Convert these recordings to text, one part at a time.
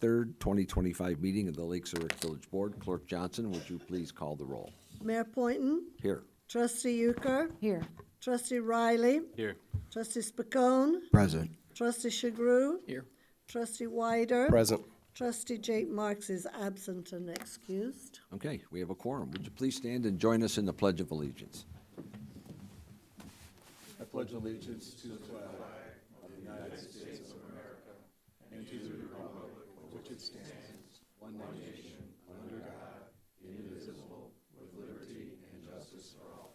3rd, 2025 meeting of the Lake Zurich Village Board. Clerk Johnson, would you please call the roll? Mayor Poynton, Here. Trustee Euchre, Here. Trustee Riley, Here. Trustee Spicone, Present. Trustee Chagru, Here. Trustee Wider, Present. Trustee Jake Marks is absent and excused. Okay, we have a quorum. Would you please stand and join us in the Pledge of Allegiance? I pledge allegiance to the flag of the United States of America and to the republic for which it stands, one nation, under God, indivisible, with liberty and justice for all.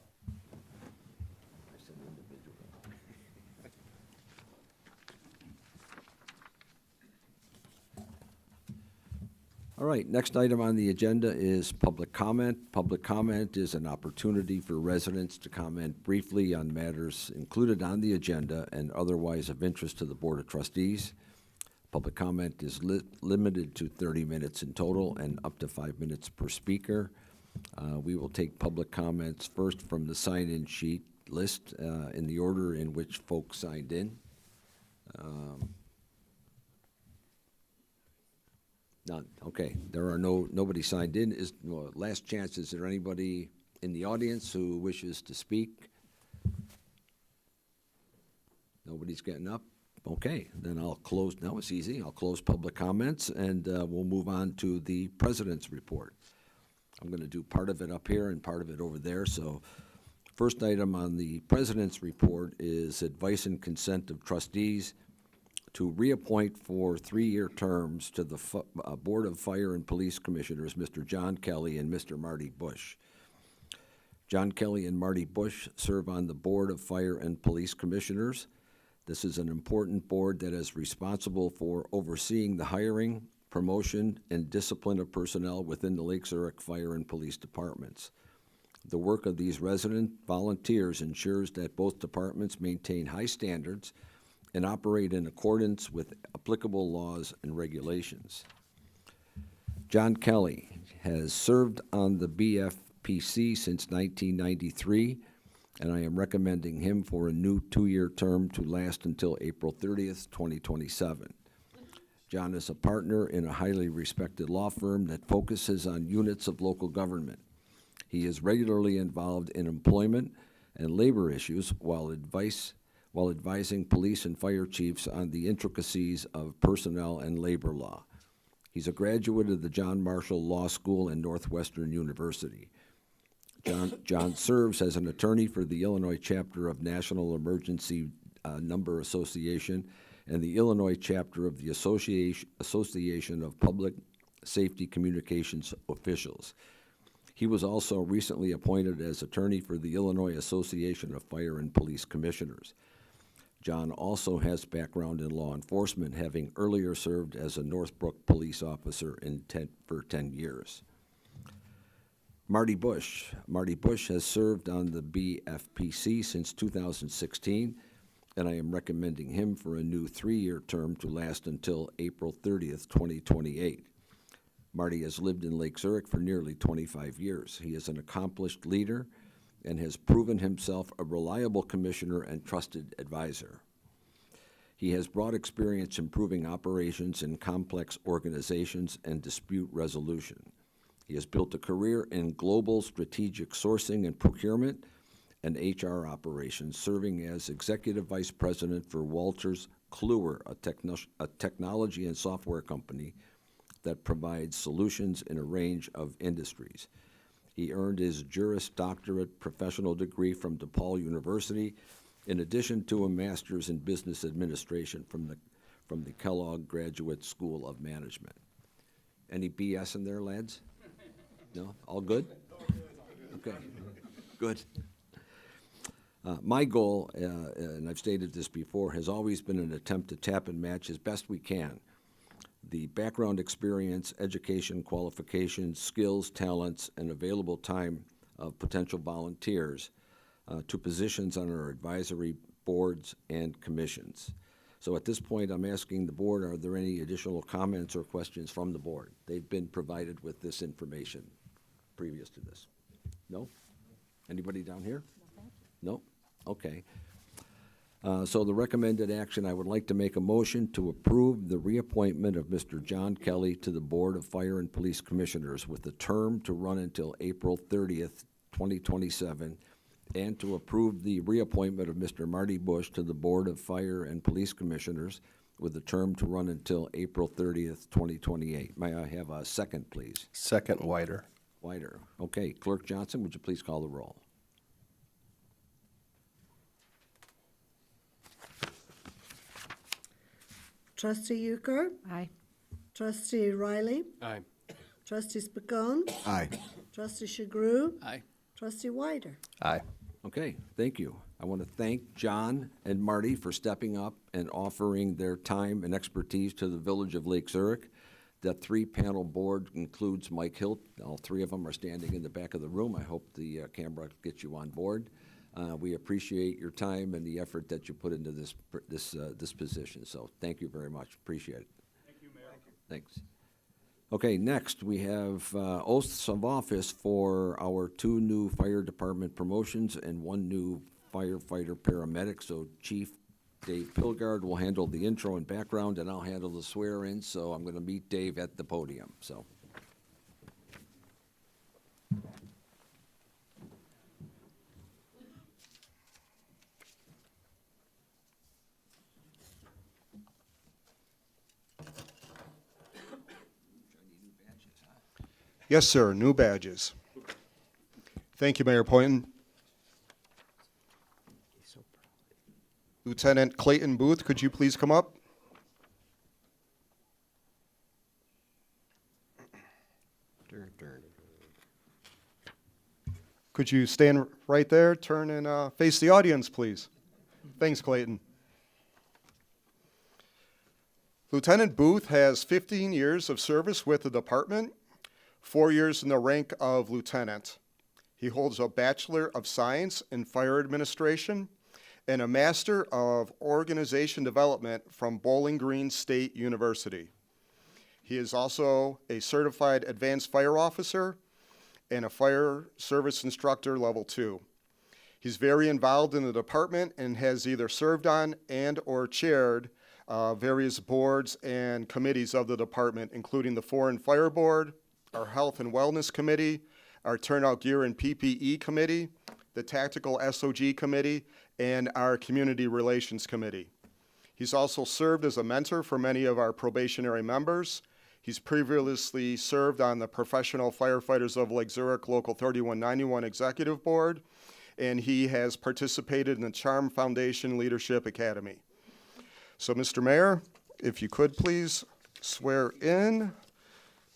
All right, next item on the agenda is public comment. Public comment is an opportunity for residents to comment briefly on matters included on the agenda and otherwise of interest to the Board of Trustees. Public comment is limited to 30 minutes in total and up to 5 minutes per speaker. We will take public comments first from the sign-in sheet list in the order in which folks signed in. None. Okay. There are nobody signed in. Last chance, is there anybody in the audience who wishes to speak? Nobody's getting up? Okay, then I'll close. Now it's easy. I'll close public comments and we'll move on to the President's report. I'm going to do part of it up here and part of it over there. So first item on the President's report is advice and consent of trustees to reappoint for 3-year terms to the Board of Fire and Police Commissioners, Mr. John Kelly and Mr. Marty Bush. John Kelly and Marty Bush serve on the Board of Fire and Police Commissioners. This is an important board that is responsible for overseeing the hiring, promotion, and discipline of personnel within the Lake Zurich Fire and Police Departments. The work of these resident volunteers ensures that both departments maintain high standards and operate in accordance with applicable laws and regulations. John Kelly has served on the BFPC since 1993, and I am recommending him for a new 2-year term to last until April 30th, 2027. John is a partner in a highly respected law firm that focuses on units of local government. He is regularly involved in employment and labor issues while advising police and fire chiefs on the intricacies of personnel and labor law. He's a graduate of the John Marshall Law School and Northwestern University. John serves as an attorney for the Illinois chapter of National Emergency Number Association and the Illinois chapter of the Association of Public Safety Communications Officials. He was also recently appointed as attorney for the Illinois Association of Fire and Police Commissioners. John also has background in law enforcement, having earlier served as a Northbrook police officer for 10 years. Marty Bush. Marty Bush has served on the BFPC since 2016, and I am recommending him for a new 3-year term to last until April 30th, 2028. Marty has lived in Lake Zurich for nearly 25 years. He is an accomplished leader and has proven himself a reliable commissioner and trusted advisor. He has broad experience improving operations in complex organizations and dispute resolution. He has built a career in global strategic sourcing and procurement and HR operations, serving as Executive Vice President for Walters Kluwer, a technology and software company that provides solutions in a range of industries. He earned his Juris Doctorate professional degree from DePaul University, in addition to a master's in business administration from the Kellogg Graduate School of Management. Any BS in there, lads? No? All good? Okay, good. My goal, and I've stated this before, has always been an attempt to tap and match as best we can the background, experience, education, qualifications, skills, talents, and available time of potential volunteers to positions on our advisory boards and commissions. So at this point, I'm asking the board, are there any additional comments or questions from the board? They've been provided with this information previous to this. No? Anybody down here? No? Okay. So the recommended action, I would like to make a motion to approve the reappointment of Mr. John Kelly to the Board of Fire and Police Commissioners with a term to run until April 30th, 2027, and to approve the reappointment of Mr. Marty Bush to the Board of Fire and Police Commissioners with a term to run until April 30th, 2028. May I have a second, please? Second, Whiter. Whiter. Okay, Clerk Johnson, would you please call the roll? Trustee Euchre, Aye. Trustee Riley, Aye. Trustee Spicone, Aye. Trustee Chagru, Aye. Trustee Wider. Aye. Okay, thank you. I want to thank John and Marty for stepping up and offering their time and expertise to the Village of Lake Zurich. That three-panel board includes Mike Hilt. All three of them are standing in the back of the room. I hope the camera gets you on board. We appreciate your time and the effort that you put into this position. So thank you very much. Appreciate it. Thank you, Mayor. Thanks. Okay, next we have oaths of office for our 2 new fire department promotions and 1 new firefighter paramedic. So Chief Dave Pilgard will handle the intro and background, and I'll handle the swear-in. So I'm going to meet Dave at the podium. So. Yes, sir, new badges. Thank you, Mayor Poynton. Lieutenant Clayton Booth, could you please come up? Could you stand right there, turn and face the audience, please? Thanks, Clayton. Lieutenant Booth has 15 years of service with the department, 4 years in the rank of lieutenant. He holds a Bachelor of Science in Fire Administration and a Master of Organization Development from Bowling Green State University. He is also a certified advanced fire officer and a fire service instructor level 2. He's very involved in the department and has either served on and or chaired various boards and committees of the department, including the Foreign Fire Board, our Health and Wellness Committee, our Turnout Gear and PPE Committee, the Tactical SOG Committee, and our Community Relations Committee. He's also served as a mentor for many of our probationary members. He's previously served on the Professional Firefighters of Lake Zurich Local 3191 Executive Board, and he has participated in the Charm Foundation Leadership Academy. So, Mr. Mayor, if you could please swear in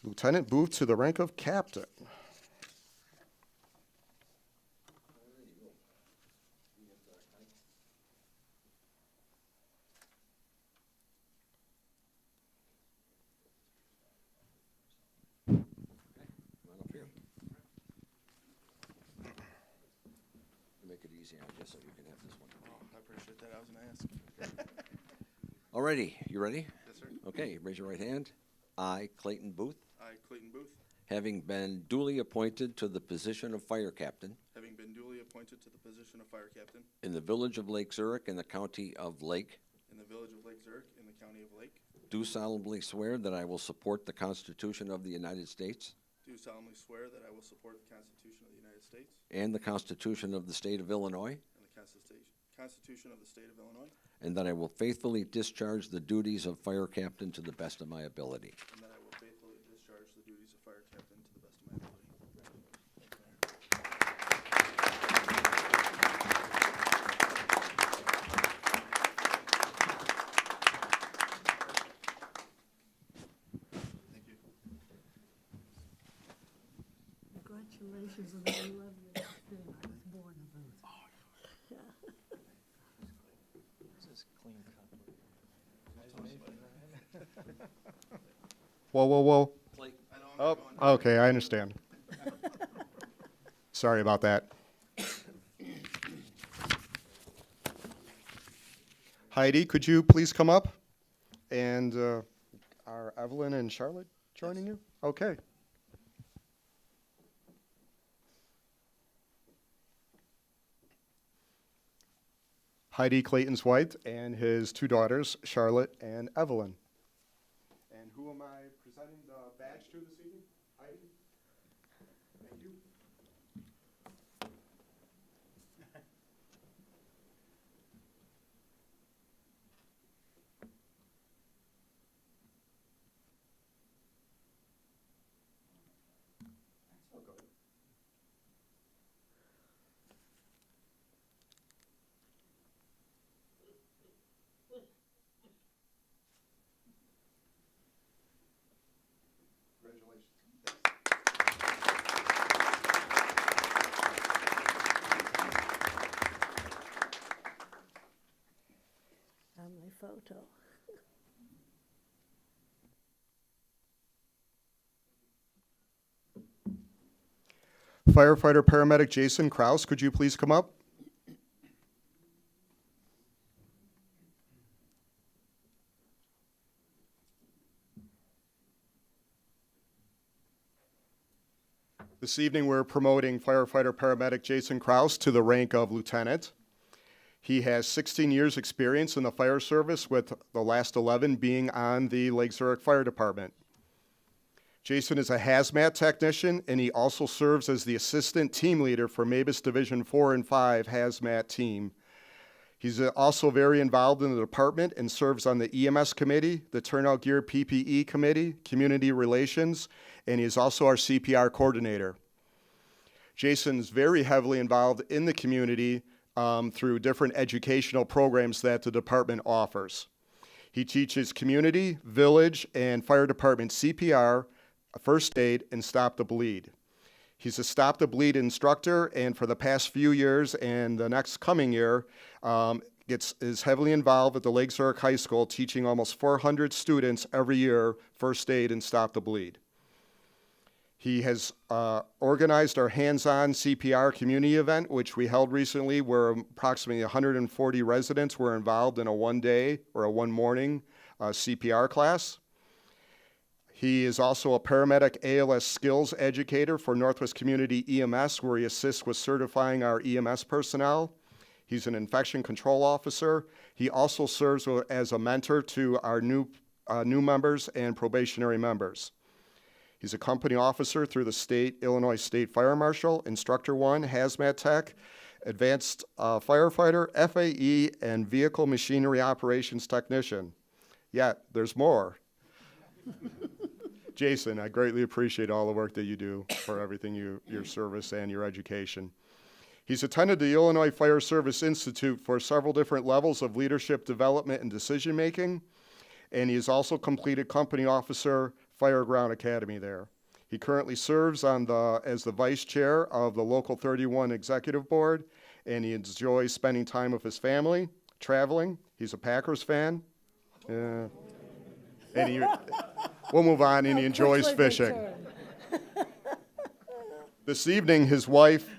Lieutenant Booth to the rank of captain. Make it easy, I guess, so you can have this one. I appreciate that. I was going to ask. All righty, you ready? Yes, sir. Okay, raise your right hand. I, Clayton Booth, I, Clayton Booth, having been duly appointed to the position of fire captain having been duly appointed to the position of fire captain in the Village of Lake Zurich in the County of Lake, in the Village of Lake Zurich in the County of Lake, do solemnly swear that I will support the Constitution of the United States do solemnly swear that I will support the Constitution of the United States and the Constitution of the State of Illinois, and the Constitution of the State of Illinois, and that I will faithfully discharge the duties of fire captain to the best of my ability. and that I will faithfully discharge the duties of fire captain to the best of my ability. Thank you. Congratulations, and I love your name. I was born a Booth. Whoa, whoa, whoa. I know I'm Oh, not going. okay, I understand. Sorry about that. Heidi, could you please come up? And are Evelyn and Charlotte joining you? Okay. Heidi Clayton's wife, and his 2 daughters, Charlotte and Evelyn. And who am I presenting the badge to this evening? Heidi? Thank you. Family photo. Firefighter paramedic Jason Kraus, could you please come up? This evening, we're promoting firefighter paramedic Jason Kraus to the rank of lieutenant. He has 16 years' experience in the fire service, with the last 11 being on the Lake Zurich Fire Department. Jason is a hazmat technician, and he also serves as the assistant team leader for MABUS Division 4 and 5 hazmat team. He's also very involved in the department and serves on the EMS committee, the turnout gear PPE committee, community relations, and he is also our CPR coordinator. Jason's very heavily involved in the community through different educational programs that the department offers. He teaches community, village, and fire department CPR, first aid, and stop the bleed. He's a stop the bleed instructor, and for the past few years and the next coming year, is heavily involved at the Lake Zurich High School, teaching almost 400 students every year first aid and stop the bleed. He has organized our hands-on CPR community event, which we held recently, where approximately 140 residents were involved in a one-day or a one-morning CPR class. He is also a paramedic ALS skills educator for Northwest Community EMS, where he assists with certifying our EMS personnel. He's an infection control officer. He also serves as a mentor to our new members and probationary members. He's a company officer through the Illinois State Fire Marshal, Instructor 1, Hazmat Tech, Advanced Firefighter, FAE, and Vehicle Machinery Operations Technician. Yet, there's more. Jason, I greatly appreciate all the work that you do for everything your service and your education. He's attended the Illinois Fire Service Institute for several different levels of leadership development and decision-making, and he has also completed company officer Fire Ground Academy there. He currently serves as the vice chair of the Local 31 Executive Board, and he enjoys spending time with his family, traveling. He's a Packers fan. And we'll move on, and he enjoys fishing. This evening, his wife,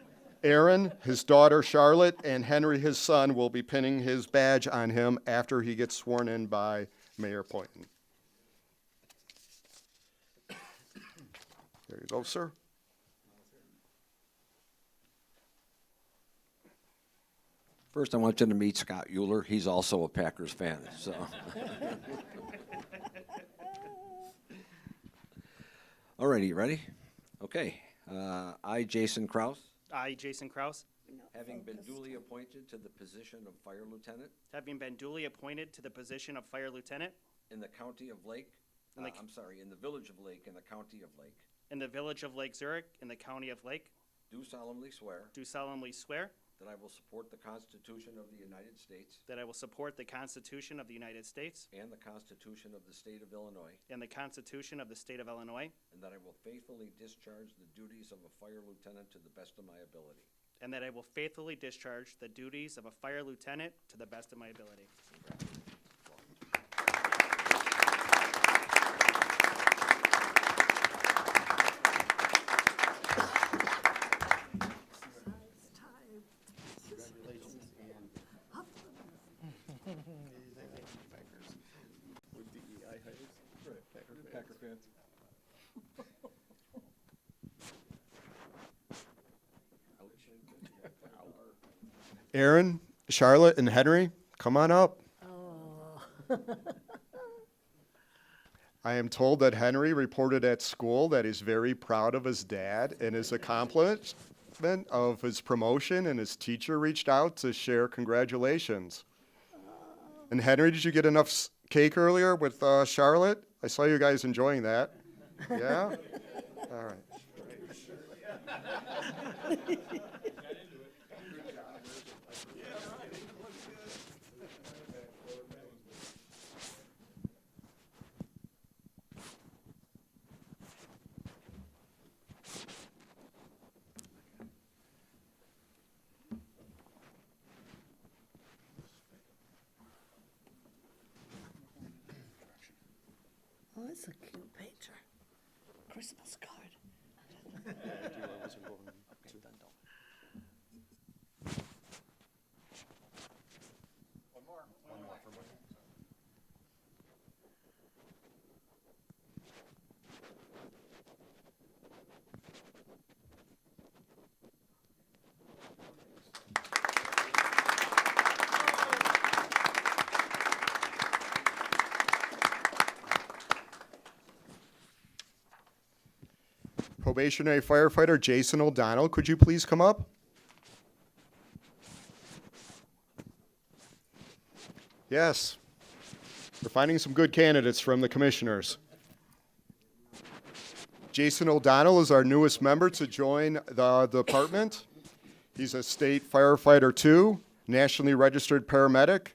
Erin, his daughter, Charlotte, and Henry, his son, will be pinning his badge on him after he gets sworn in by Mayor Poynton. There you go, sir. First, I want you to meet Scott Euler. He's also a Packers fan, so. All righty, you ready? Okay. I, Jason Kraus, I, Jason Kraus, having been duly appointed to the position of Fire Lieutenant having been duly appointed to the position of Fire Lieutenant in the County of Lake, in the Village of Lake in the County of Lake, in the Village of Lake Zurich in the County of Lake, do solemnly swear swear that I will support the Constitution of the United States that I will support the Constitution of the United States and the Constitution of the State of Illinois, and the Constitution of the State of Illinois, and that I will faithfully discharge the duties of a Fire Lieutenant to the best of my ability. and that I will faithfully discharge the duties of a Fire Lieutenant to the best of my ability. It's time. Packer fans. Erin, Charlotte and Henry, come on up. I am told that Henry reported at school that he's very proud of his dad and his accomplishment of his promotion, and his teacher reached out to share congratulations. And Henry, did you get enough cake earlier with Charlotte? I saw you guys enjoying that. Yeah? All right. Oh, that's a cute picture. Christmas card. Probationary firefighter Jason O'Donnell, could you please come up? Yes. We're finding some good candidates from the commissioners. Jason O'Donnell is our newest member to join the department. He's a state firefighter 2, nationally registered paramedic,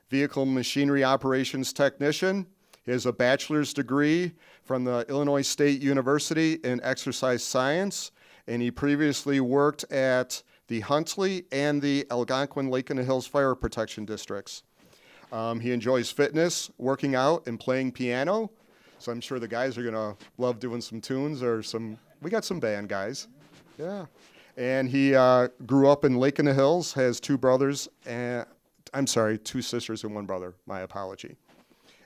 vehicle machinery operations technician. He has a bachelor's degree from the Illinois State University in exercise science, and he previously worked at the Huntley and the Algonquin Lake in the Hills Fire Protection Districts. He enjoys fitness, working out, and playing piano. So I'm sure the guys are gonna love doing some tunes or we got some band guys. Yeah. And he grew up in Lake in the Hills, has 2 brothers, and 2 sisters and 1 brother, my apology.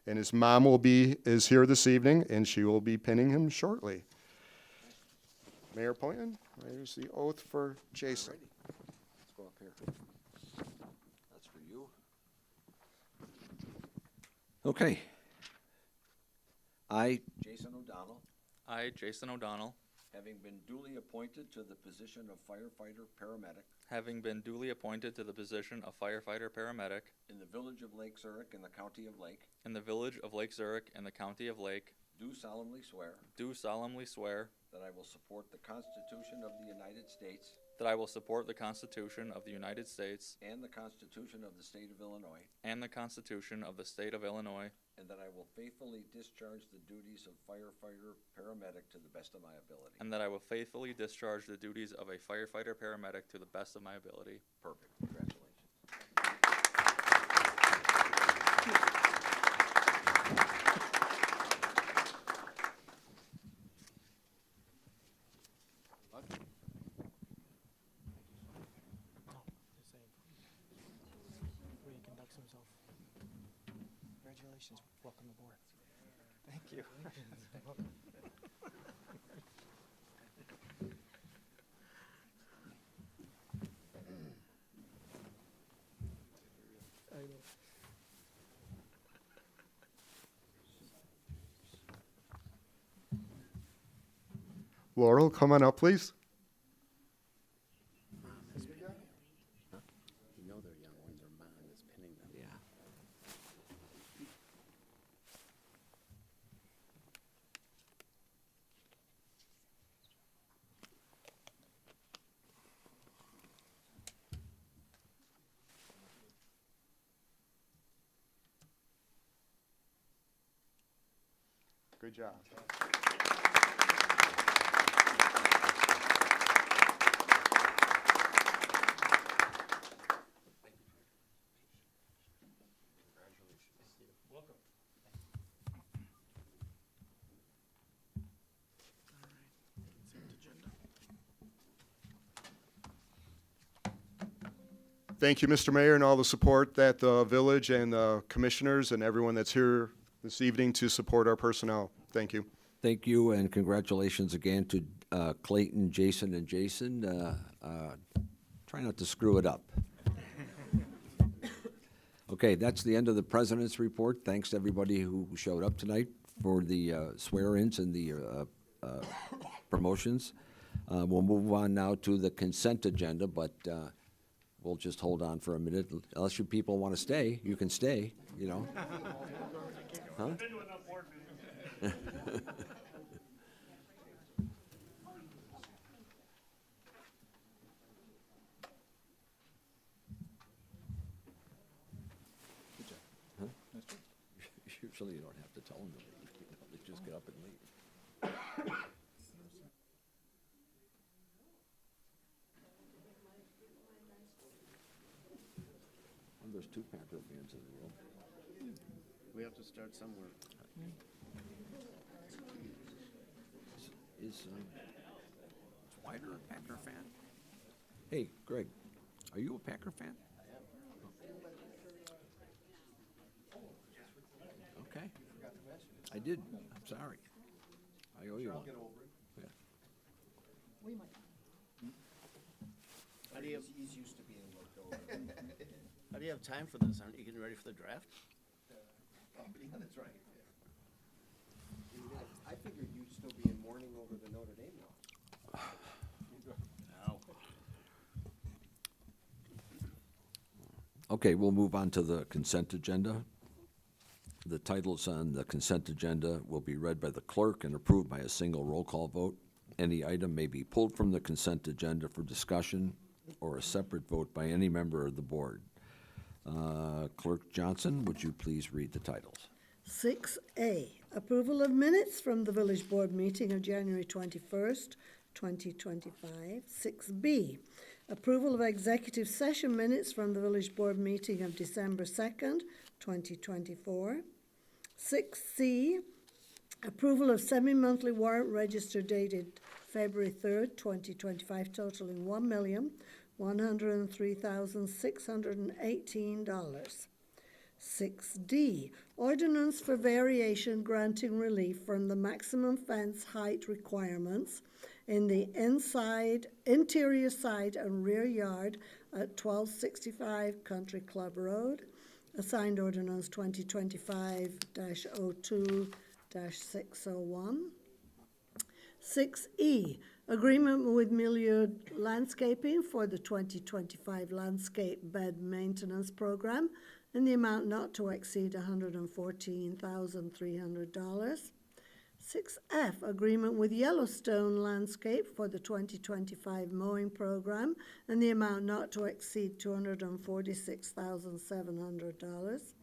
And his mom is here this evening, and she will be pinning him shortly. Mayor Poynton, there's the oath for Jason. Let's go up here. That's for you. Okay. I, Jason O'Donnell, I, Jason O'Donnell, having been duly appointed to the position of firefighter paramedic having been duly appointed to the position of firefighter paramedic in the village of Lake Zurich in the county of Lake, in the village of Lake Zurich in the county of Lake, do solemnly swear do solemnly swear that I will support the Constitution of the United States that I will support the Constitution of the United States and the Constitution of the State of Illinois, and the Constitution of the State of Illinois, and that I will faithfully discharge the duties of firefighter paramedic to the best of my ability. and that I will faithfully discharge the duties of a firefighter paramedic to the best of my ability. Perfect. Congratulations. Where he conducts himself. Congratulations. Welcome aboard. Thank you. Laurel, come on up, please. You know they're young when their mom is pinning them. Yeah. Good job. Thank you, Mr. Mayor, and all the support that the village and the commissioners and everyone that's here this evening to support our personnel. Thank you. Thank you, and congratulations again to Clayton, Jason, and Jason. Try not to screw it up. Okay, that's the end of the president's report. Thanks to everybody who showed up tonight for the swear-ins and the promotions. We'll move on now to the consent agenda, but we'll just hold on for a minute. Unless you people want to stay, you can stay, you know. Huh? Usually you don't have to tell them to leave, you know, they just get up and leave. Well, there's two Packer fans in the room. We have to start somewhere. Is Wider a Packer fan? Hey, Greg, are you a Packer fan? Okay. I did. I'm sorry. I owe you one. Yeah. How do you have, he's used to being looked over. How do you have time for this? Aren't you getting ready for the draft? Yeah, that's right. I figured you'd still be in mourning over the Notre Dame loss. Okay, we'll move on to the consent agenda. The titles on the consent agenda will be read by the clerk and approved by a single roll call vote. Any item may be pulled from the consent agenda for discussion or a separate vote by any member of the board. Clerk Johnson, would you please read the titles? 6A, approval of minutes from the village board meeting of January 21st, 2025. 6B, approval of executive session minutes from the village board meeting of December 2nd, 2024. 6C, approval of semi-monthly warrant register dated February 3rd, 2025, totaling $1,103,618. 6D, ordinance for variation granting relief from the maximum fence height requirements in the interior side and rear yard at 1265 Country Club Road. Assigned ordinance 2025-02-601. 6E, agreement with Milieu Landscaping for the 2025 landscape bed maintenance program in the amount not to exceed $114,300. 6F, agreement with Yellowstone Landscape for the 2025 mowing program in the amount not to exceed $246,700.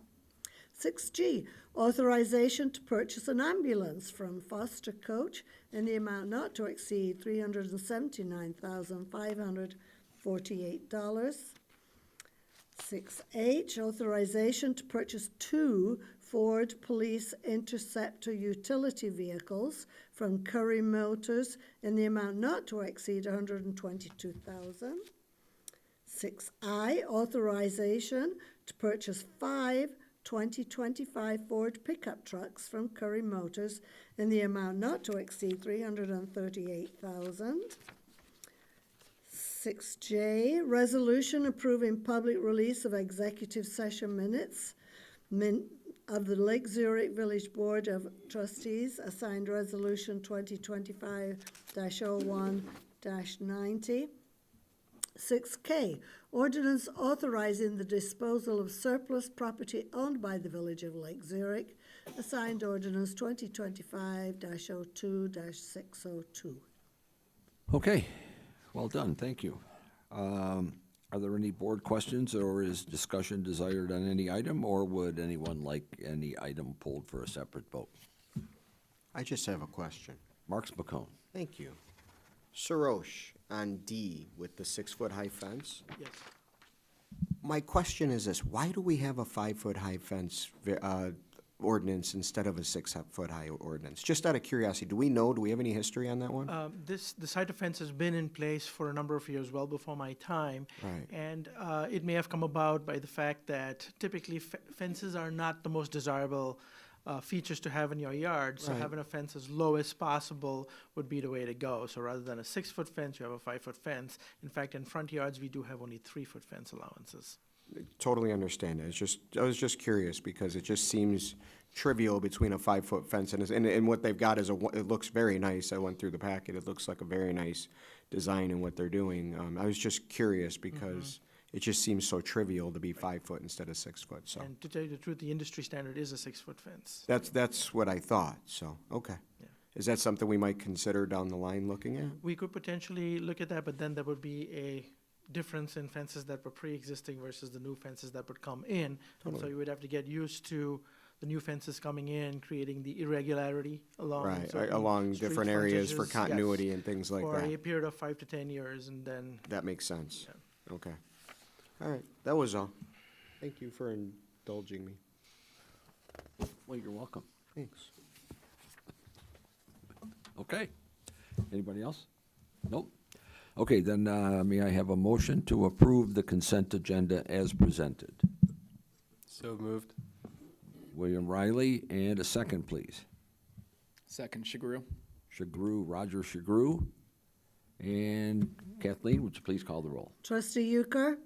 6G, authorization to purchase an ambulance from Foster Coach in the amount not to exceed $379,548. 6H, authorization to purchase 2 Ford Police Interceptor utility vehicles from Curry Motors in the amount not to exceed $122,000. 6I, authorization to purchase 5 2025 Ford pickup trucks from Curry Motors in the amount not to exceed $338,000. 6J, resolution approving public release of executive session minutes of the Lake Zurich Village Board of Trustees, assigned resolution 2025-01-90. 6K, ordinance authorizing the disposal of surplus property owned by the Village of Lake Zurich, assigned ordinance 2025-02-602. Okay, well done, thank you. Are there any board questions or is discussion desired on any item, or would anyone like any item pulled for a separate vote? I just have a question. Marks McCone. Thank you. Sarosh, on D with the 6-foot-high fence. Yes. My question is this: why do we have a 5-foot-high fence ordinance instead of a 6-foot-high ordinance? Just out of curiosity, do we know? Do we have any history on that one? The site of fence has been in place for a number of years, well before my time. Right. And it may have come about by the fact that typically fences are not the most desirable features to have in your yard. So Right. having a fence as low as possible would be the way to go. So rather than a 6-foot fence, you have a 5-foot fence. In fact, in front yards, we do have only 3-foot fence allowances. Totally understand it. I was just curious because it just seems trivial between a 5-foot fence and what they've got is it looks very nice. I went through the packet. It looks like a very nice design in what they're doing. I was just curious because it just seems so trivial to be 5 foot instead of 6 foot, so. And to tell you the truth, the industry standard is a 6-foot fence. That's what I thought, so, okay. Yeah. Is that something we might consider down the line looking at? We could potentially look at that, but then there would be a difference in fences that were pre-existing versus the new fences that would come in. And so you would have to get used to the new fences coming in, creating the irregularity along Right, certain along street different areas for frontages, continuity yes, and things like for a that. period of 5 to 10 years, and then, That makes sense. Okay. All right, that was all. Thank you for indulging me. Well, you're welcome. Thanks. Okay. Anybody else? Nope. Okay, then may I have a motion to approve the consent agenda as presented? So moved. William Riley, and a second, please. Second, Shagru. Roger Shagru. And Kathleen, would you please call the roll? Trustee Euchre?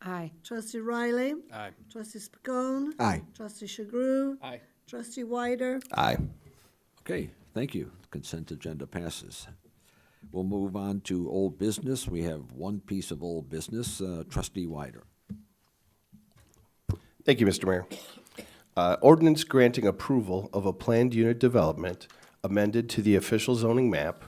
Aye. Trustee Riley? Aye. Trustee Spicone? Aye. Trustee Shagru? Aye. Trustee Wyder? Aye. Okay, thank you. Consent agenda passes. We'll move on to old business. We have one piece of old business. Trustee Wyder. Thank you, Mr. Mayor. Ordinance granting approval of a planned unit development amended to the official zoning map,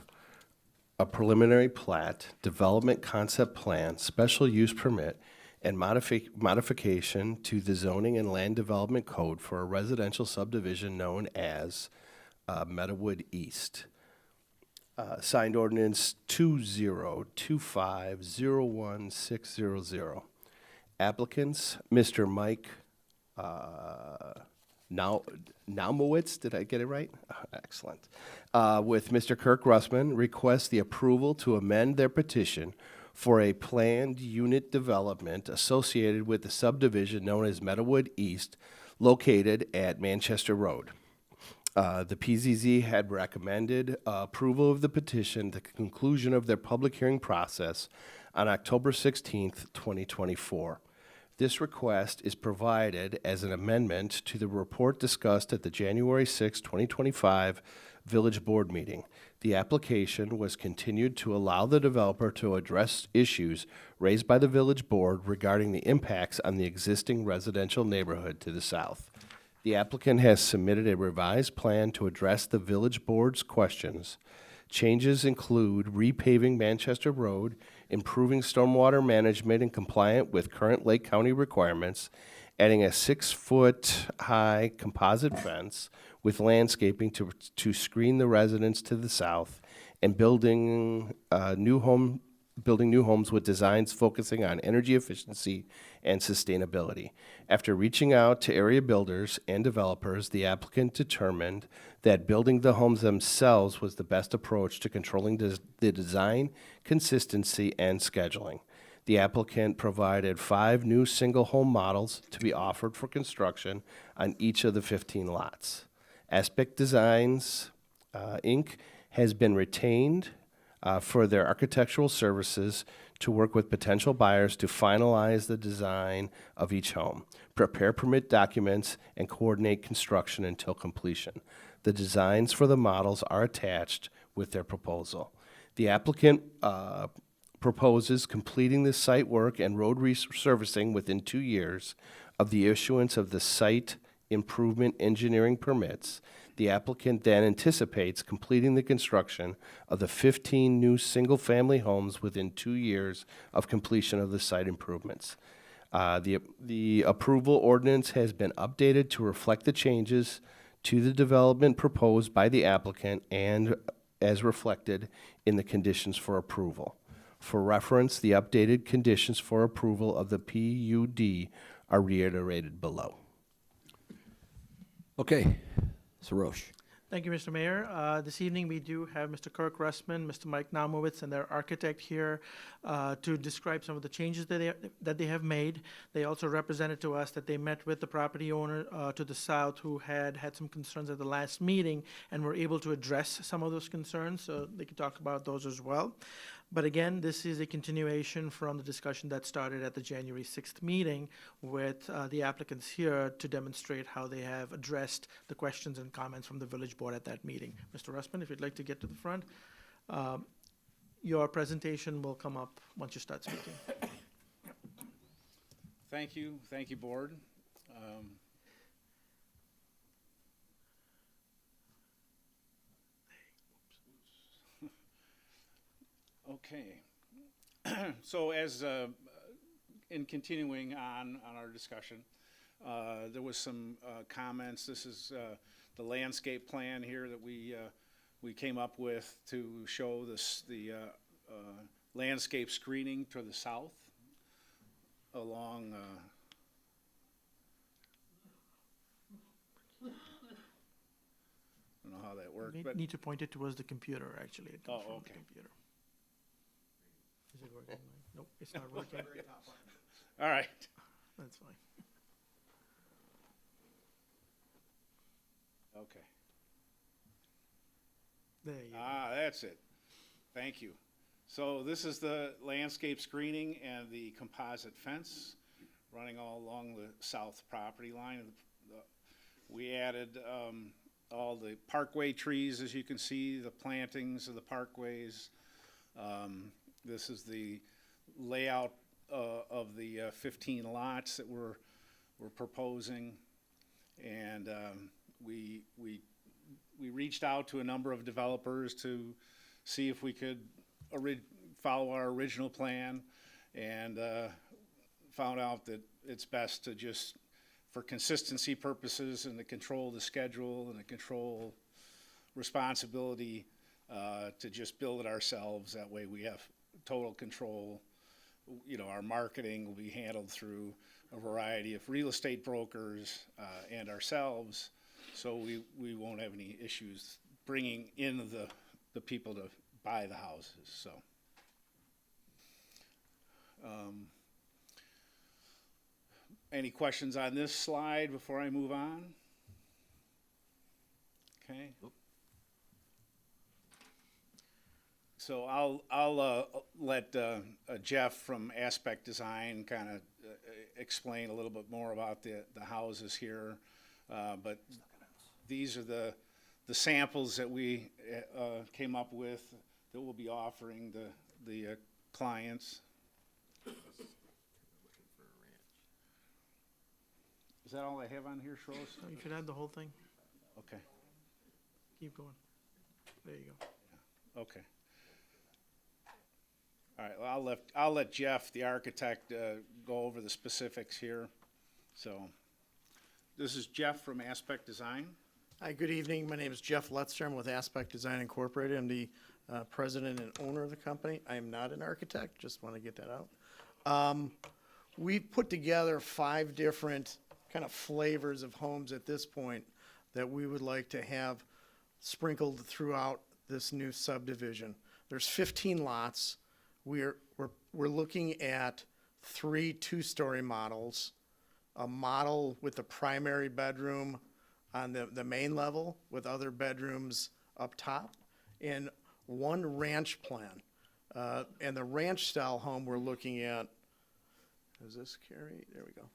a preliminary plat, development concept plan, special use permit, and modification to the zoning and land development code for a residential subdivision known as Meadowood East. Signed ordinance 2025-01600. Applicants, Mr. Mike Naumowitz, did I get it right? Excellent. With Mr. Kirk Russman, request the approval to amend their petition for a planned unit development associated with the subdivision known as Meadowood East, located at Manchester Road. The PZZ had recommended approval of the petition at the conclusion of their public hearing process on October 16th, 2024. This request is provided as an amendment to the report discussed at the January 6, 2025 Village Board meeting. The application was continued to allow the developer to address issues raised by the Village Board regarding the impacts on the existing residential neighborhood to the south. The applicant has submitted a revised plan to address the Village Board's questions. Changes include repaving Manchester Road, improving stormwater management and compliant with current Lake County requirements, adding a 6-foot-high composite fence with landscaping to screen the residents to the south, and building new homes with designs focusing on energy efficiency and sustainability. After reaching out to area builders and developers, the applicant determined that building the homes themselves was the best approach to controlling the design, consistency, and scheduling. The applicant provided 5 new single-home models to be offered for construction on each of the 15 lots. Aspect Designs, Inc. has been retained for their architectural services to work with potential buyers to finalize the design of each home, prepare permit documents, and coordinate construction until completion. The designs for the models are attached with their proposal. The applicant proposes completing the site work and road resurfacing within 2 years of the issuance of the site improvement engineering permits. The applicant then anticipates completing the construction of the 15 new single-family homes within 2 years of completion of the site improvements. The approval ordinance has been updated to reflect the changes to the development proposed by the applicant and as reflected in the conditions for approval. For reference, the updated conditions for approval of the PUD are reiterated below. Okay, Sarosh. Thank you, Mr. Mayor. This evening, we do have Mr. Kirk Russman, Mr. Mike Naumowitz, and their architect here to describe some of the changes that they have made. They also represented to us that they met with the property owner to the south who had some concerns at the last meeting and were able to address some of those concerns, so they could talk about those as well. But again, this is a continuation from the discussion that started at the January 6th meeting with the applicants here to demonstrate how they have addressed the questions and comments from the village board at that meeting. Mr. Russman, if you'd like to get to the front, your presentation will come up once you start speaking. Thank you, board. Okay, so as in continuing on our discussion, there was some comments. This is the landscape plan here that we came up with to show the landscape screening to the south along. I don't know how that worked, You but need to point it towards the computer, actually. It comes Oh, from okay. the computer. Is it working? Nope, it's not working. all right. That's fine. Okay. There you go. Ah, that's it. Thank you. So this is the landscape screening and the composite fence running all along the south property line. We added all the parkway trees, as you can see, the plantings of the parkways. This is the layout of the 15 lots that we're proposing. And we reached out to a number of developers to see if we could follow our original plan, and found out that it's best to just, for consistency purposes and to control the schedule and to control responsibility, to just build it ourselves. That way we have total control. You know, our marketing will be handled through a variety of real estate brokers and ourselves, so we won't have any issues bringing in the people to buy the houses. So any questions on this slide before I move on? Okay. So I'll let Jeff from Aspect Design kind of explain a little bit more about the houses here. But these are the samples that we came up with that we'll be offering the clients. Is that all I have on here, Schroes? So you should add the whole thing. Okay, Keep going. There you go. okay. All right, well, I'll let Jeff, the architect, go over the specifics here. So, this is Jeff from Aspect Design. Hi, good evening. My name is Jeff Letzer. I'm with Aspect Design Incorporated. I'm the president and owner of the company. I am not an architect, just want to get that out. We've put together 5 different kind of flavors of homes at this point that we would like to have sprinkled throughout this new subdivision. There's 15 lots. We're looking at 3 2-story models, a model with the primary bedroom on the main level with other bedrooms up top, and 1 ranch plan. And the ranch style home we're looking at, does this carry? There we go.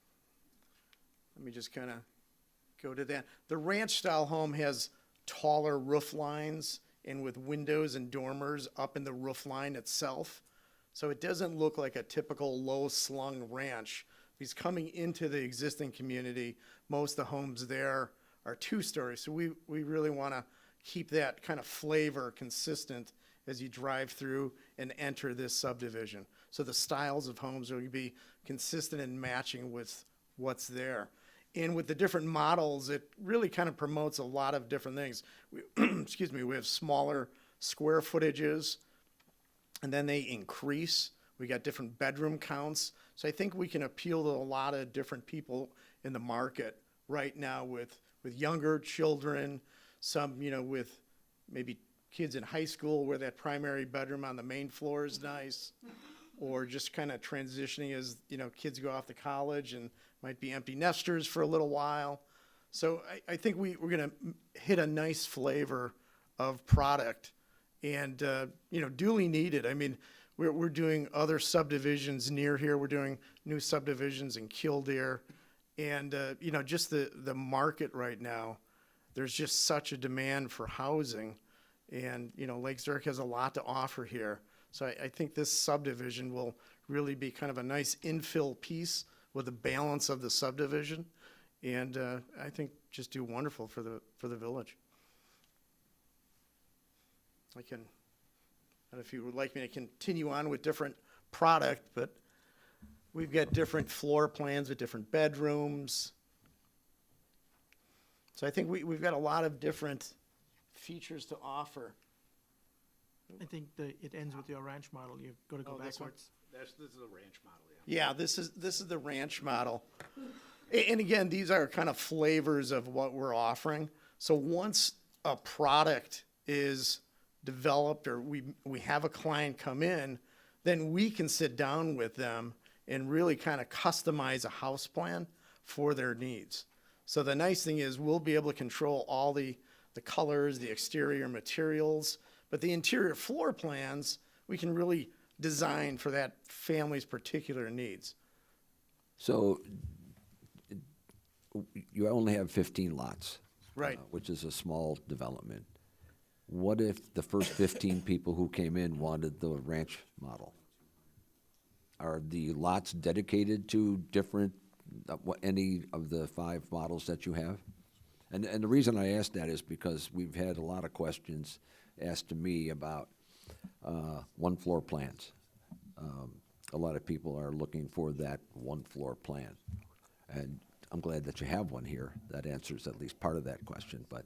Let me just kind of go to that. The ranch style home has taller roof lines and with windows and dormers up in the roof line itself. So it doesn't look like a typical low slung ranch. Because coming into the existing community, most of the homes there are 2-stories. So we really want to keep that kind of flavor consistent as you drive through and enter this subdivision. So the styles of homes will be consistent and matching with what's there. And with the different models, it really kind of promotes a lot of different things. Excuse me, we have smaller square footages, and then they increase. We got different bedroom counts. So I think we can appeal to a lot of different people in the market right now with younger children, some, with maybe kids in high school where that primary bedroom on the main floor is nice, or just kind of transitioning as, kids go off to college and might be empty nesters for a little while. So I think we're going to hit a nice flavor of product and, duly needed. I mean, we're doing other subdivisions near here. We're doing new subdivisions in Kildare. And, you know, just the market right now, there's just such a demand for housing. And, you know, Lake Zurich has a lot to offer here. So I think this subdivision will really be kind of a nice infill piece with the balance of the subdivision. And I think just do wonderful for the village. I don't know if you would like me to continue on with different product, but we've got different floor plans with different bedrooms. So I think we've got a lot of different features to offer. I think it ends with your ranch model. You've got to go this one? backwards. This is a ranch model, yeah. Yeah, this is the ranch model. And again, these are kind of flavors of what we're offering. So once a product is developed or we have a client come in, then we can sit down with them and really kind of customize a house plan for their needs. So the nice thing is we'll be able to control all the colors, the exterior materials, but the interior floor plans, we can really design for that family's particular needs. So you only have 15 lots. Right. Which is a small development. What if the first 15 people who came in wanted the ranch model? Are the lots dedicated to different, any of the 5 models that you have? And the reason I ask that is because we've had a lot of questions asked to me about one floor plans. A lot of people are looking for that one floor plan. And I'm glad that you have one here that answers at least part of that question. But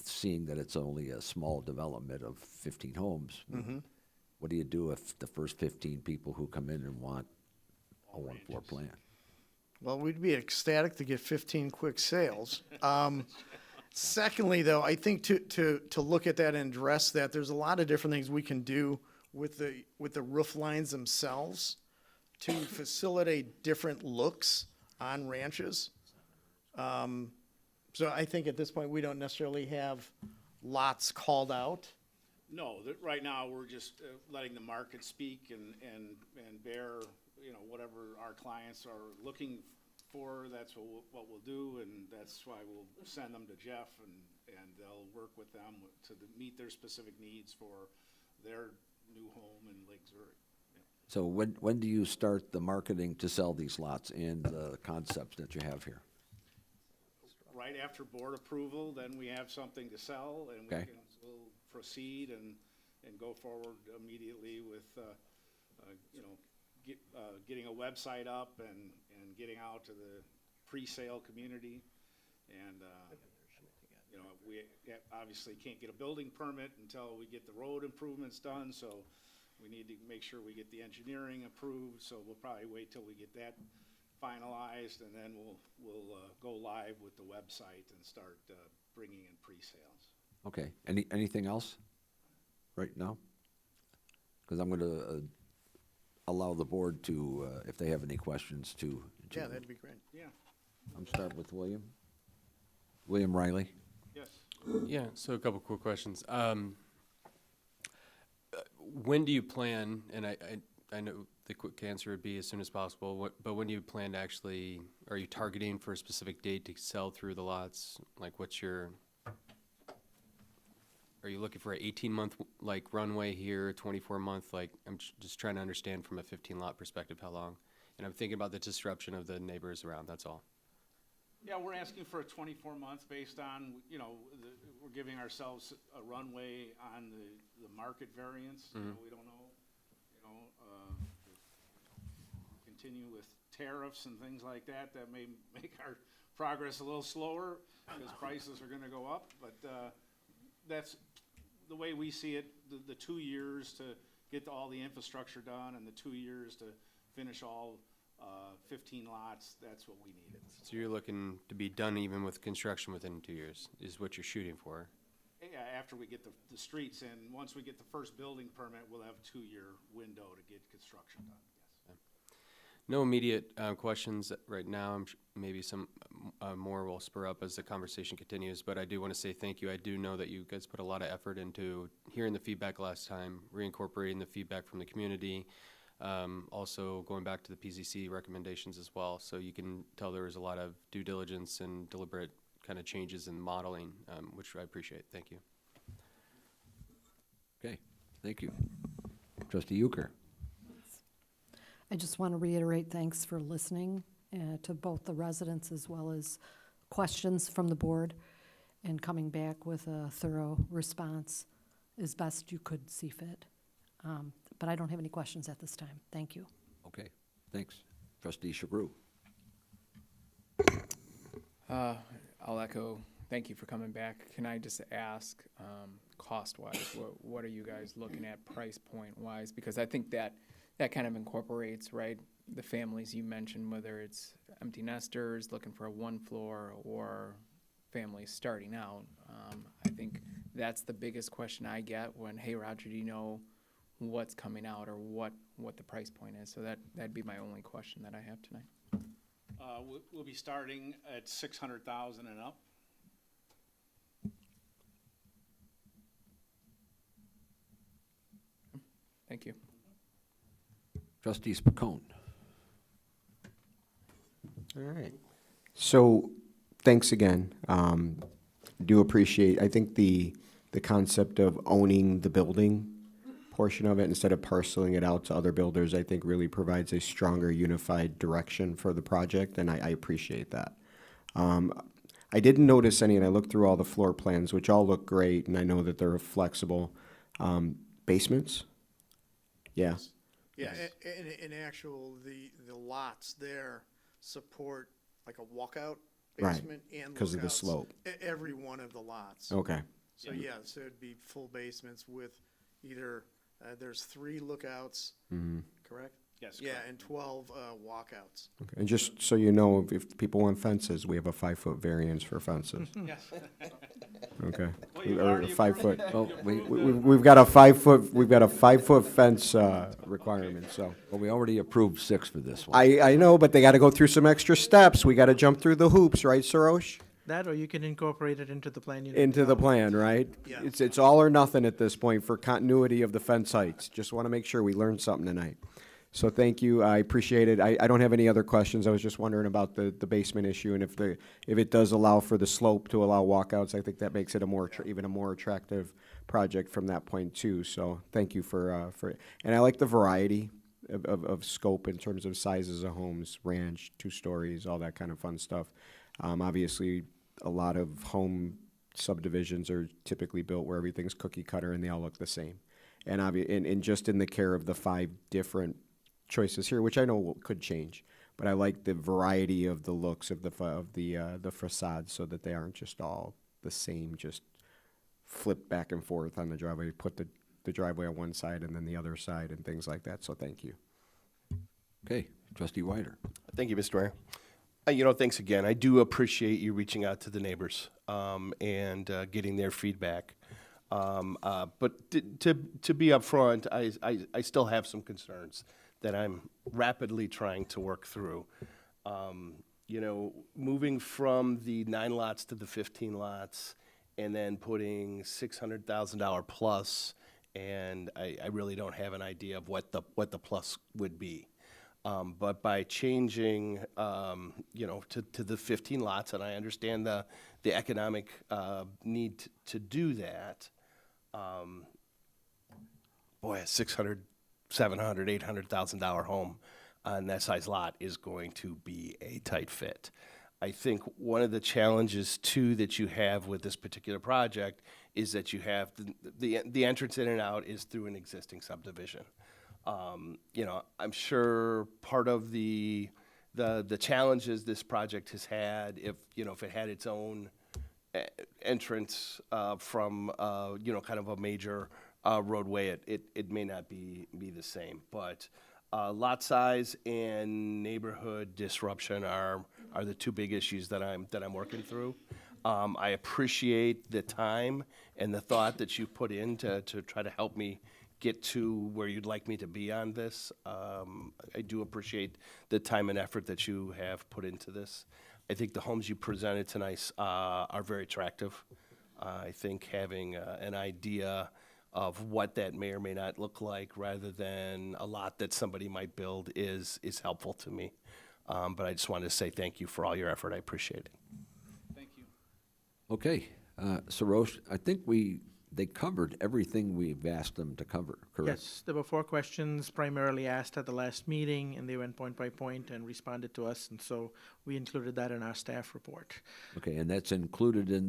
seeing that it's only a small development of 15 homes, what do you do if the first 15 people who come in and want a one floor plan? Well, we'd be ecstatic to get 15 quick sales. Secondly, though, I think to look at that and address that, there's a lot of different things we can do with the roof lines themselves to facilitate different looks on ranches. So I think at this point, we don't necessarily have lots called out. No, right now, we're just letting the market speak and bear, you know, whatever our clients are looking for, that's what we'll do, and that's why we'll send them to Jeff, and they'll work with them to meet their specific needs for their new home in Lake Zurich. Yeah. So when do you start the marketing to sell these lots and the concepts that you have here? Right after board approval, then we have something to sell, and Okay. we'll proceed and go forward immediately with, you know, getting a website up and getting out to the pre-sale community. And, you know, we obviously can't get a building permit until we get the road improvements done, so we need to make sure we get the engineering approved, so we'll probably wait till we get that finalized, and then we'll go live with the website and start bringing in pre-sales. Okay. Anything else right now? Because I'm going to allow the board to, if they have any questions, to. Yeah, that'd be great. Yeah, I'm starting with William. William Riley. yes. Yeah, so a couple quick questions. When do you plan, and I know the quick answer would be as soon as possible, but when do you plan to actually, are you targeting for a specific date to sell through the lots? Like are you looking for an 18-month like runway here, 24-month? Like, I'm just trying to understand from a 15-lot perspective how long. And I'm thinking about the disruption of the neighbors around, that's all. Yeah, we're asking for a 24 months based on, you know, we're giving ourselves a runway on the market variance. You know, we don't know, you know, continue with tariffs and things like that may make our progress a little slower because prices are gonna go up, but, that's the way we see it, the 2 years to get all the infrastructure done and the 2 years to finish all 15 lots, that's what we needed. So you're looking to be done even with construction within 2 years, is what you're shooting for? Yeah, after we get the streets in, once we get the first building permit, we'll have a 2-year window to get construction done, yes. No immediate questions right now. Maybe some more will spur up as the conversation continues, but I do want to say thank you. I do know that you guys put a lot of effort into hearing the feedback last time, reincorporating the feedback from the community, also going back to the PZC recommendations as well. So you can tell there was a lot of due diligence and deliberate kind of changes in modeling, which I appreciate. Thank you. Okay, thank you. Trustee Euchre. I just want to reiterate thanks for listening to both the residents as well as questions from the board and coming back with a thorough response as best you could see fit. But I don't have any questions at this time. Thank you. Okay, thanks. Trustee Shabru. I'll echo, thank you for coming back. Can I just ask, cost-wise, what are you guys looking at price point-wise? Because I think that kind of incorporates, right, the families you mentioned, whether it's empty nesters looking for a one floor or families starting out. I think that's the biggest question I get when, hey, Roger, do you know what's coming out or what the price point is? So that'd be my only question that I have tonight. We'll be starting at 600,000 and up. Thank you. Trustee Spacone. All right. So, thanks again. Do appreciate, I think the concept of owning the building portion of it instead of parceling it out to other builders, I think really provides a stronger unified direction for the project, and I appreciate that. I didn't notice any, and I looked through all the floor plans, which all look great, and I know that they're flexible. Basements? Yeah. Yeah, in actual, the lots there support like a walkout Right, basement and because of the lookouts. slope. Every one of the lots. Okay. So yeah, so it'd be full basements with either, there's 3 lookouts, correct? Yes, Yeah, correct. and 12 walkouts. Okay. And just so you know, if people want fences, we have a 5-foot variance for fences. Yes. Okay. Well, you've Or already 5 foot. approved it. Well, We've got a 5-foot fence requirement, so. Well, we already approved 6 for this one. I know, but they gotta go through some extra steps. We gotta jump through the hoops, right, Sarosh? That, or you can incorporate it into the plan unit. Into the plan, right? Yeah. It's all or nothing at this point for continuity of the fence heights. Just wanna make sure we learned something tonight. So thank you, I appreciate it. I don't have any other questions. I was just wondering about the basement issue, and if it does allow for the slope to allow walkouts, I think that makes it even a more attractive project from that point too. So thank you for it. And I like the variety of scope in terms of sizes of homes, ranch, 2 stories, all that kind of fun stuff. Obviously, a lot of home subdivisions are typically built where everything's cookie cutter and they all look the same. And just in the care of the 5 different choices here, which I know could change, but I like the variety of the looks of the facades so that they aren't just all the same, just flip back and forth on the driveway, put the driveway on one side and then the other side and things like that. So thank you. Okay, Trustee Weider. Thank you, Mr. Mayor. Thanks again. I do appreciate you reaching out to the neighbors and getting their feedback. But to be upfront, I still have some concerns that I'm rapidly trying to work through. Moving from the 9 lots to the 15 lots and then putting $600,000 plus, and I really don't have an idea of what the plus would be. But by changing, to the 15 lots, and I understand the economic need to do that, boy, a $600,000, $700,000, $800,000 home on that size lot is going to be a tight fit. I think one of the challenges too that you have with this particular project is that you have the entrance in and out is through an existing subdivision. I'm sure part of the challenges this project has had, if it had its own entrance from kind of a major roadway, it may not be the same. But lot size and neighborhood disruption are the 2 big issues that I'm working through. I appreciate the time and the thought that you put in to try to help me get to where you'd like me to be on this. I do appreciate the time and effort that you have put into this. I think the homes you presented tonight are very attractive. I think having an idea of what that may or may not look like rather than a lot that somebody might build is helpful to me. But I just wanted to say thank you for all your effort. I appreciate it. Thank you. Okay, Sarosh, I think they covered everything we've asked them to cover, correct? Yes, there were 4 questions primarily asked at the last meeting, and they went point by point and responded to us, and so we included that in our staff report. Okay, and that's included in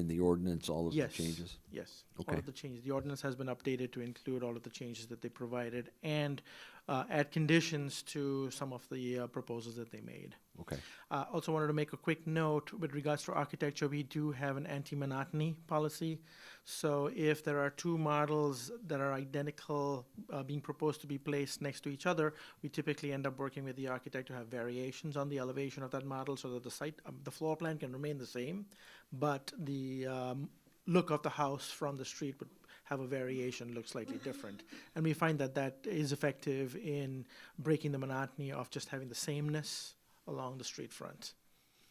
the ordinance, all of the Yes. changes? Yes, all Okay. of the changes. The ordinance has been updated to include all of the changes that they provided and add conditions to some of the proposals that they made. Okay, Also wanted to make a quick note with regards to architecture, we do have an anti-monotony policy. So if there are 2 models that are identical being proposed to be placed next to each other, we typically end up working with the architect to have variations on the elevation of that model so that the floor plan can remain the same, but the look of the house from the street would have a variation, look slightly different. And we find that that is effective in breaking the monotony of just having the sameness along the street front.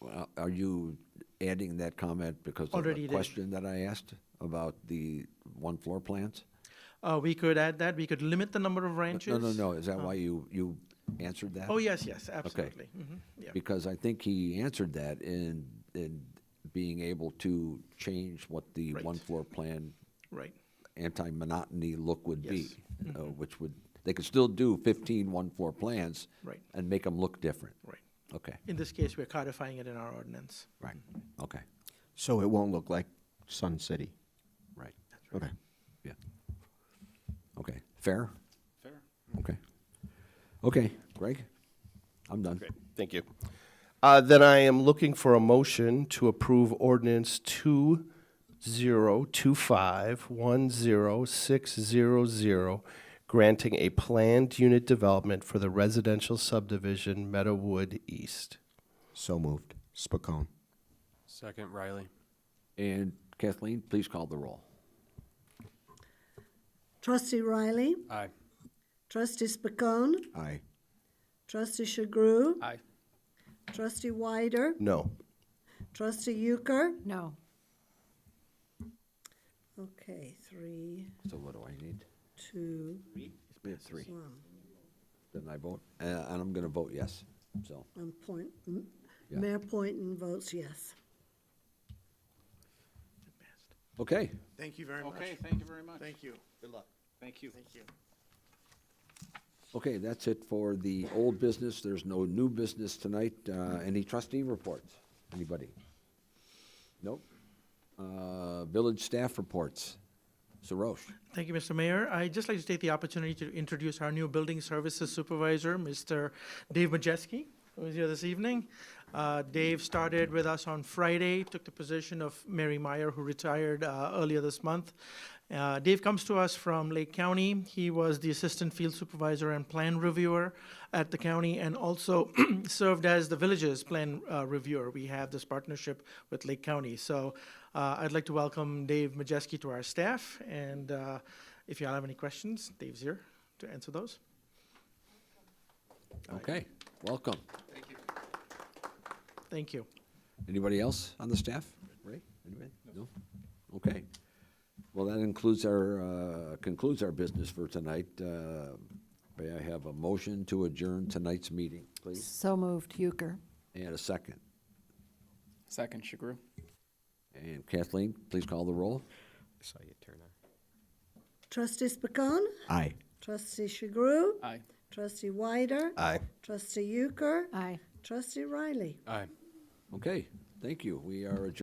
well, are you adding that comment because of Already the did. question that I asked about the 1 floor plans? We could add that, we could limit the number of ranches. No, is that why you answered that? Oh, yes, absolutely. Yeah, Because I think he answered that in being able to change what the Right. 1 floor plan right, anti-monotony look would be, Yes. Mm-hmm. which would, they could still do 15 one-floor plans right, and make them look different. right. Okay, In this case, we're codifying it in our ordinance. right, okay, So it won't look like Sun City? right, Okay. yeah. Okay, fair? Fair. Okay. Okay, Greg? I'm done. Great, thank you. Then I am looking for a motion to approve ordinance 2025-10600, granting a planned unit development for the residential subdivision Meadowwood East. So moved. Spacone. Second, Riley. And Kathleen, please call the roll. Trustee Riley, Aye. Trustee Spacone, Aye. Trustee Chagru, Aye. Trustee Wider, No. Trustee Euchre. No. Okay, 3, So what do I need? 2, We have 3. 1. Then I vote, and I'm gonna vote yes, so. And Yeah. Mayor Poynton votes yes. Okay, Thank you very much. Okay, thank you very much. Thank you. Good luck. Thank you. Thank you. okay, that's it for the old business. There's no new business tonight. Any trustee reports? Anybody? Nope. Village staff reports. Sarosh. Thank you, Mr. Mayor. I'd just like to take the opportunity to introduce our new building services supervisor, Mr. Dave Majeski, who is here this evening. Dave started with us on Friday, took the position of Mary Meyer, who retired earlier this month. Dave comes to us from Lake County. He was the assistant field supervisor and plan reviewer at the county and also served as the village's plan reviewer. We have this partnership with Lake County. So I'd like to welcome Dave Majeski to our staff. And if y'all have any questions, Dave's here to answer those. Okay, welcome. Thank you. Anybody else on the staff? Ray? Anybody? No? Okay. Well, that concludes our business for tonight. May I have a motion to adjourn tonight's meeting, please? So moved. Euchre. And a second. Second, Chagru. And Kathleen, please call the roll. I saw you turn on. Trustee Spacone, Aye. Trustee Chagru, Aye. Trustee Wider, Aye. Trustee Euchre, Aye. Trustee Riley. Aye. Okay, thank you. We are adjourned.